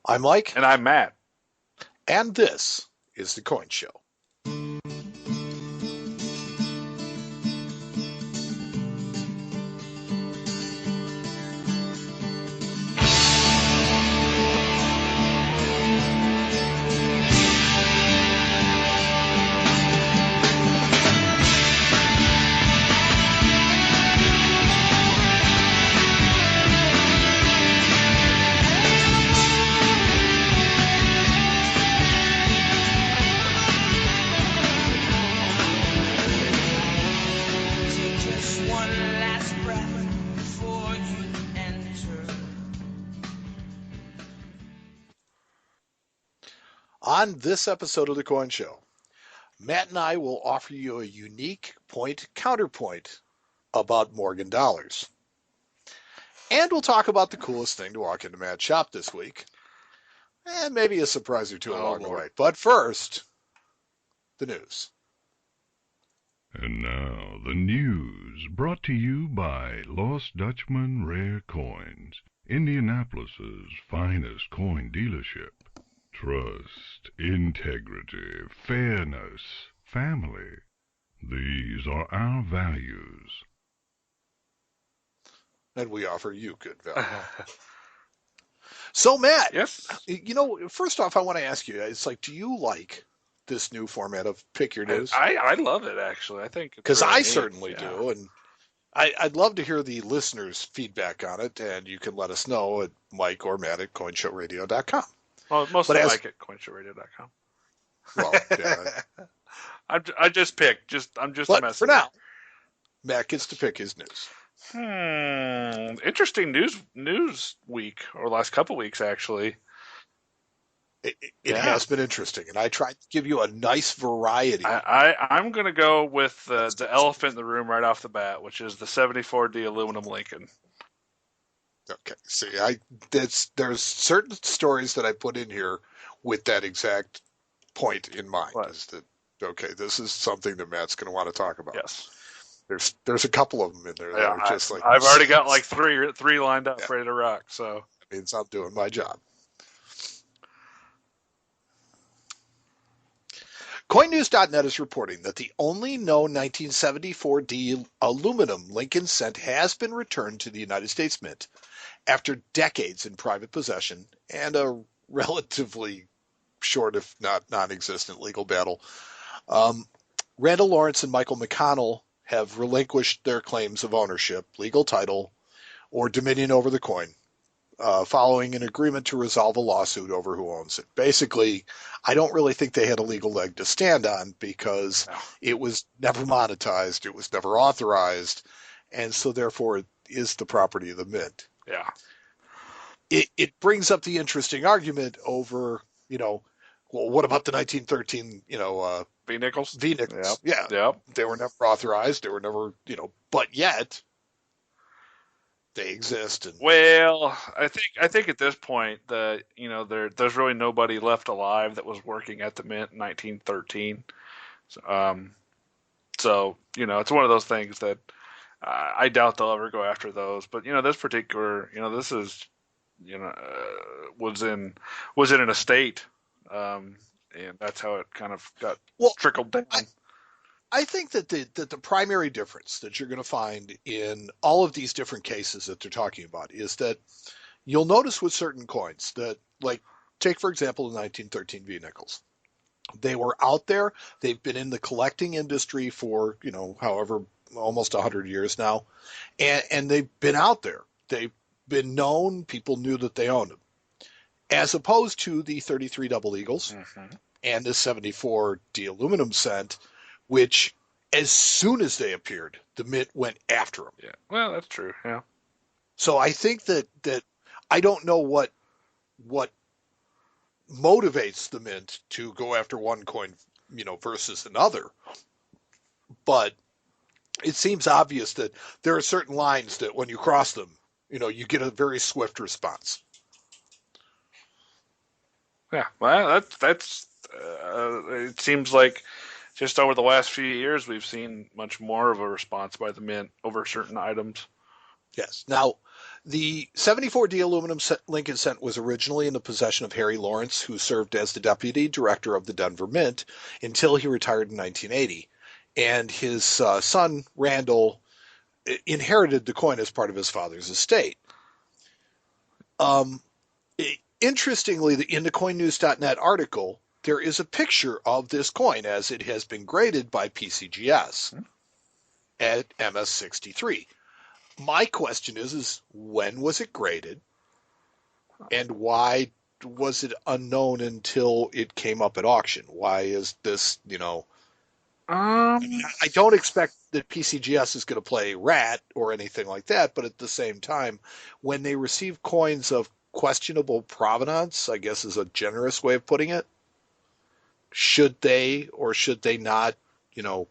I'm Mike, And I'm Matt. and this is the Coin Show. Take just one last breath before you enter. On this episode of the Coin Show, Matt and I will offer you a unique point-counterpoint about Morgan dollars. And we'll talk about the coolest thing to walk into Matt's shop this week, and maybe a surprise or two Oh, along the Lord. way. But first, the news. And now, the news brought to you by Lost Dutchman Rare Coins, Indianapolis's finest coin dealership. Trust, integrity, fairness, family. These are our values. And we offer you good value. So, Matt, Yes. first off, I want to ask you, it's like, do you like this new format of Pick Your News? I love it, actually. I think it's Because really I neat. certainly Yeah. do, and I'd love to hear the listeners' feedback on it, and you can let us know at Mike or Matt at coinshowradio.com. Well, mostly But as- Mike at coinshowradio.com. Well, yeah, I just picked. I'm just a but messenger. for now, Matt gets to pick his news. Interesting news week, or last couple weeks, actually. It Yeah. has been interesting, and I tried to give you a nice variety. I'm going to go with the elephant in the room right off the bat, which is the 74D aluminum Lincoln. Okay, see, there's certain stories that I put in here with that exact point in mind. What? Is that okay? This is something that Matt's going to want to talk about. Yes. There's a couple of them in there that Yeah, are just like I've already got like three lined up, Yeah. ready to rock. So That means I'm doing my job. CoinNews.net is reporting that the only known 1974D aluminum Lincoln cent has been returned to the United States Mint after decades in private possession and a relatively short, if not non-existent, legal battle. Randall Lawrence and Michael McConnell have relinquished their claims of ownership, legal title, or dominion over the coin, following an agreement to resolve a lawsuit over who owns it. Basically, I don't really think they had a legal leg to stand on because No. it was never monetized, it was never authorized, and so therefore it is the property of the mint. yeah, It brings up the interesting argument over, well, what about the 1913, B Nichols. V Nichols? Yep. Yeah, Yep. they were never authorized, they were never, but yet they exist. And Well, I think at this point that there's really nobody left alive that was working at the mint in 1913. So it's one of those things that I doubt they'll ever go after those. But this particular this is was in an estate, and that's how it kind of got trickled down. I think that the primary difference that you're going to find in all of these different cases that they're talking about is that you'll notice with certain coins that, like, take for example the 1913 V nickels. They were out there. They've been in the collecting industry for however almost 100 years now, and they've been out there. They've been known. People knew that they owned them, as opposed to the 33 double eagles Mm-hmm. and the 74D aluminum cent, which as soon as they appeared, the mint went after them. Yeah, well, that's true. Yeah. So I think that I don't know what motivates the mint to go after one coin, versus another, but it seems obvious that there are certain lines that when you cross them, you get a very swift response. Yeah, well, that's. It seems like just over the last few years, we've seen much more of a response by the mint over certain items. Yes. Now, The 74D aluminum Lincoln cent was originally in the possession of Harry Lawrence, who served as the deputy director of the Denver Mint until he retired in 1980. And his son, Randall, inherited the coin as part of his father's estate. Um, Interestingly, in the coinnews.net article, there is a picture of this coin as it has been graded by PCGS at MS63. My question is when was it graded, and why was it unknown until it came up at auction? Why is this, Um, I don't expect that PCGS is going to play rat or anything like that, but at the same time, when they receive coins of questionable provenance, I guess is a generous way of putting it, should they or should they not, you know,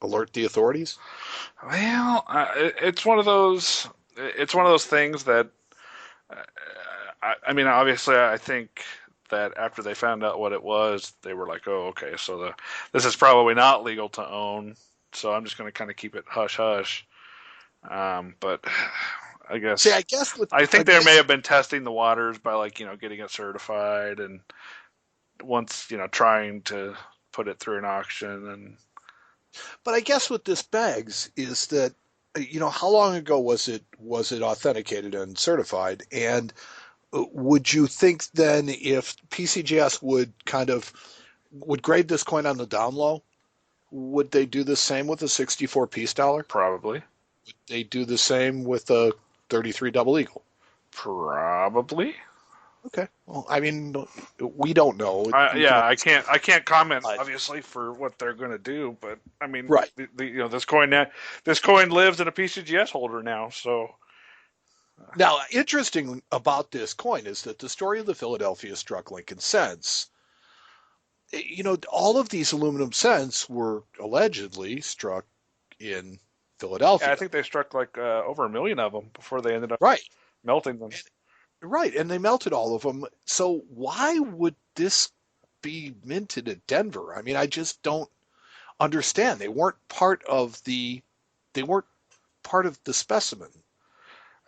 alert the authorities? well, it's one of those. It's one of those things that. Uh, I mean, obviously, I think that after they found out what it was, they were like, "Oh, okay, so this is probably not legal to own." So I'm just going to kind of keep it hush hush. But I See, guess I guess with I think they may have been testing the waters by getting it certified and once trying to put it through an auction and but I guess what this begs is that how long ago was it authenticated and certified? And would you think then if PCGS would grade this coin on the down low, would they do the same with a 64 piece dollar? probably They do the same with a 33 double eagle. probably. Okay. Well, I mean, we don't know. We can Yeah, only I can't comment speculate. obviously for what they're going to do, but I mean, Right. this coin lives in a PCGS holder now, so Now, interesting about this coin is that the story of the Philadelphia struck Lincoln cents, all of these aluminum cents were allegedly struck in yeah, I Philadelphia. think they struck like over 1 million of them before they ended up Right. melting them. Right. And they melted all of them. So why would this be minted at Denver? I mean, I just don't understand. They weren't part of the specimen.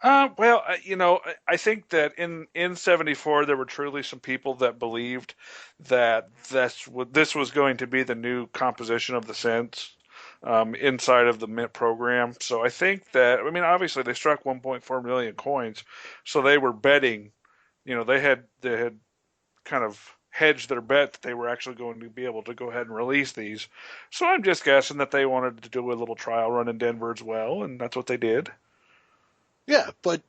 Well, I think that in '74 there were truly some people that believed that this was going to be the new composition of the cents inside of the mint program. So I think that I mean obviously they struck 1.4 million coins, so they were betting. They had kind of hedged their bet that they were actually going to be able to go ahead and release these. So I'm just guessing that they wanted to do a little trial run in Denver as well, and that's what they did. Yeah, but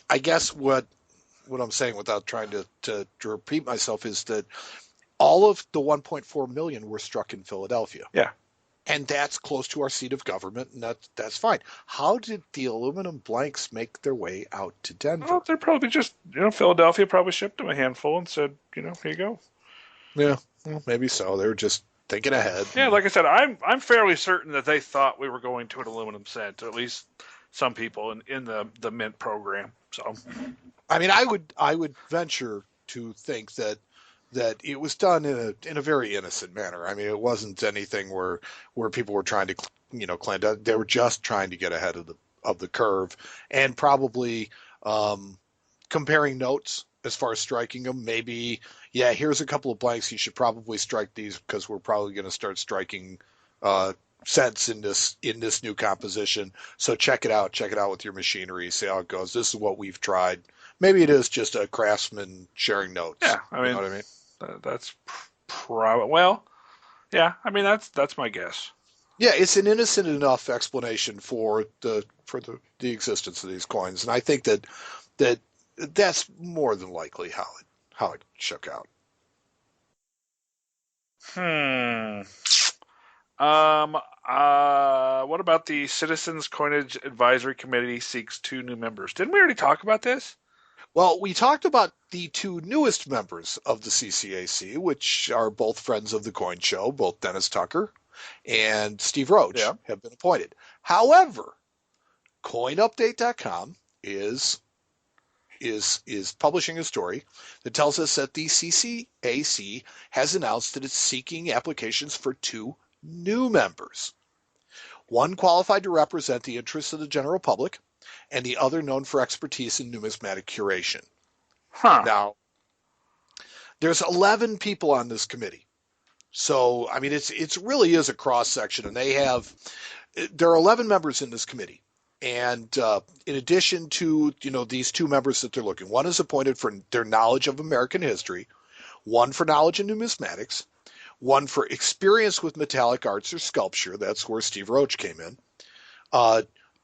I guess what I'm saying without trying to repeat myself is that all of the 1.4 million were struck in Philadelphia. Yeah. And that's close to our seat of government, and that's fine. How did the aluminum blanks make their way out to Denver? Well, they're probably just, Philadelphia probably shipped them a handful and said, here you go. Yeah, well, maybe so. They were just thinking ahead. Yeah, like I said, I'm fairly certain that they thought we were going to an aluminum cent, at least some people in the mint program. So, I mean, I would venture to think that it was done in a very innocent manner. I mean, it wasn't anything where people were trying to claim that they were just trying to get ahead of the curve and probably comparing notes as far as striking them. Maybe, yeah, here's a couple of blanks. You should probably strike these because we're probably going to start striking cents in this new composition. So check it out. Check it out with your machinery. See how it goes. This is what we've tried. Maybe it is just a craftsman sharing notes. yeah, I mean, you know what I mean? That's probably, well, yeah, I mean, that's my guess. Yeah, it's an innocent enough explanation for the existence of these coins, and I think that's more than likely how it shook out. What about the Citizens Coinage Advisory Committee seeks 2 new members? Didn't we already talk about this? Well, we talked about the 2 newest members of the CCAC, which are both friends of the Coin Show. Both Dennis Tucker and Steve Roach have been appointed. However, CoinUpdate.com is publishing a story that tells us that the CCAC has announced that it's seeking applications for 2 new members. One qualified to represent the interests of the general public, and the other known for expertise in numismatic curation. Huh. Now, there's 11 people on this committee. So, I mean, it's really is a cross section, and there are 11 members in this committee. And in addition to, these two members that they're looking, one is appointed for their knowledge of American history, one for knowledge in numismatics, one for experience with metallic arts or sculpture. That's where Steve Roach came in.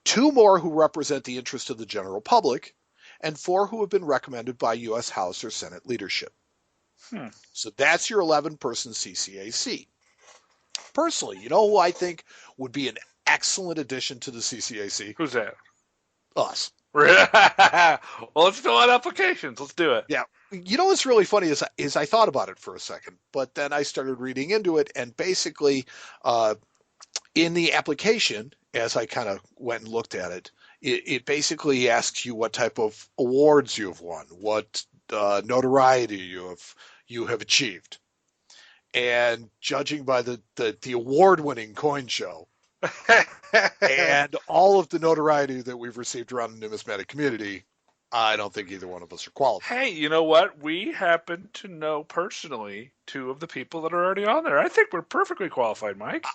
Two more who represent the interest of the general public, and four who have been recommended by U.S. House or Senate leadership. So that's your 11-person CCAC. Personally, you know who I think would be an excellent addition to the CCAC? Who's that? Us. Well, let's fill out applications. Let's do it. Yeah. You know what's really funny is I thought about it for a second, but then I started reading into it, and basically in the application, as I kind of went and looked at it, it basically asks you what type of awards you've won, what notoriety you have achieved. And judging by the award-winning coin show and all of the notoriety that we've received around the numismatic community, I don't think either one of us are qualified. Hey, you know what? We happen to know personally two of the people that are already on there. I think we're perfectly qualified, Mike.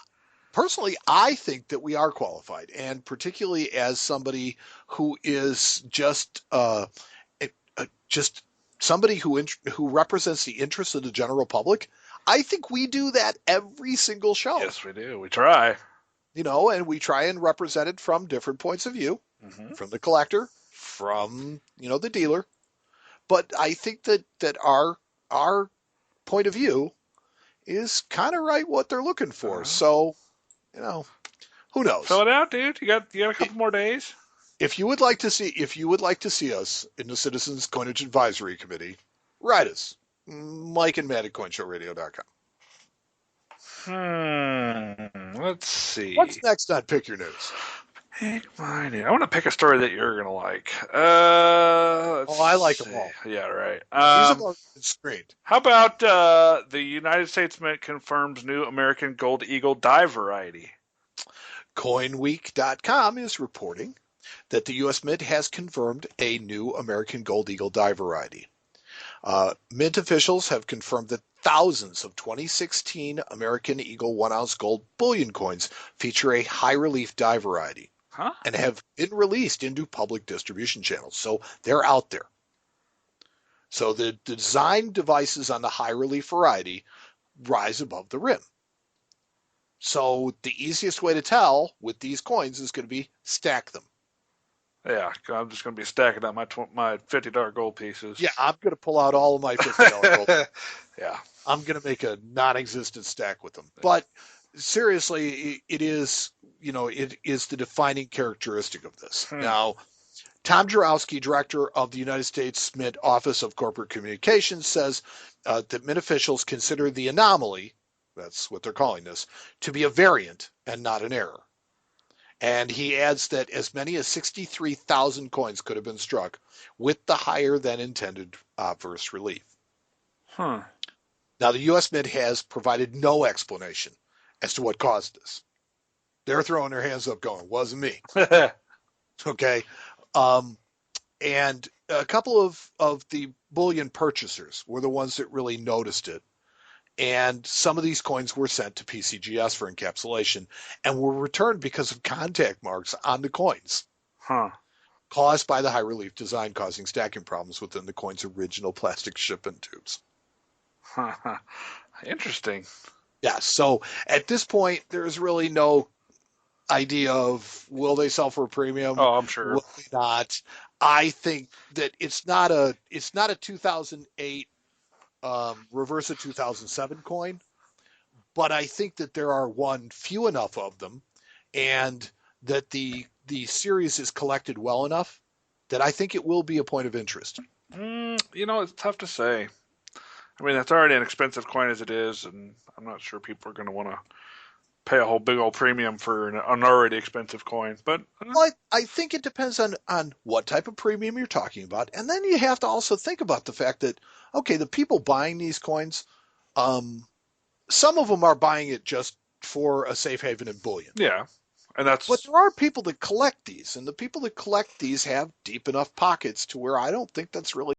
Personally, I think that we are qualified, and particularly as somebody who is just somebody who represents the interests of the general public. I think we do that every single show. Yes, we do. We try. And we try and represent it from different points of view, from the collector, from, the dealer. But I think that our point of view is kind of right what they're looking for. So, who knows? Fill it out, dude. You got a couple more days. If you would like to see us in the Citizens Coinage Advisory Committee, write us. Mike and Matt at CoinShowRadio.com. Let's see. What's next on Pick Your News? Pick my news. I want to pick a story that you're going to like. I like them all. Yeah, right. These have already been screened. How about the United States Mint confirms new American Gold Eagle die variety? CoinWeek.com is reporting that the U.S. Mint has confirmed a new American Gold Eagle die variety. Mint officials have confirmed that thousands of 2016 American Eagle 1-ounce gold bullion coins feature a high-relief die variety and have been released into public distribution channels. So they're out there. So the design devices on the high-relief variety rise above the rim. So the easiest way to tell with these coins is going to be stack them. Yeah, I'm just going to be stacking up my $50 gold pieces. Yeah, I'm going to pull out all of my $50 gold. Yeah. I'm going to make a non-existent stack with them. But seriously, it is the defining characteristic of this. Now, Tom Jarowski, director of the United States Mint Office of Corporate Communications, says that Mint officials consider the anomaly, that's what they're calling this, to be a variant and not an error. And he adds that as many as 63,000 coins could have been struck with the higher than intended obverse relief. Now, the U.S. Mint has provided no explanation as to what caused this. They're throwing their hands up going, wasn't me. Okay. And a couple of the bullion purchasers were the ones that really noticed it. And some of these coins were sent to PCGS for encapsulation and were returned because of contact marks on the coins. Caused by the high relief design, causing stacking problems within the coin's original plastic shipment tubes. Interesting. Yeah, so at this point, there's really no idea of will they sell for a premium? Oh, I'm sure. Will they not? I think that it's not a 2008 reverse a 2007 coin, but I think that there are few enough of them, and that the series is collected well enough that I think it will be a point of interest. It's tough to say. I mean, it's already an expensive coin as it is, and I'm not sure people are going to want to pay a whole big old premium for an already expensive coin. But I think it depends on what type of premium you're talking about, and then you have to also think about the fact that, okay, the people buying these coins, some of them are buying it just for a safe haven in bullion. Yeah, And But that's there are people that collect these, and the people that collect these have deep enough pockets to where I don't think that's really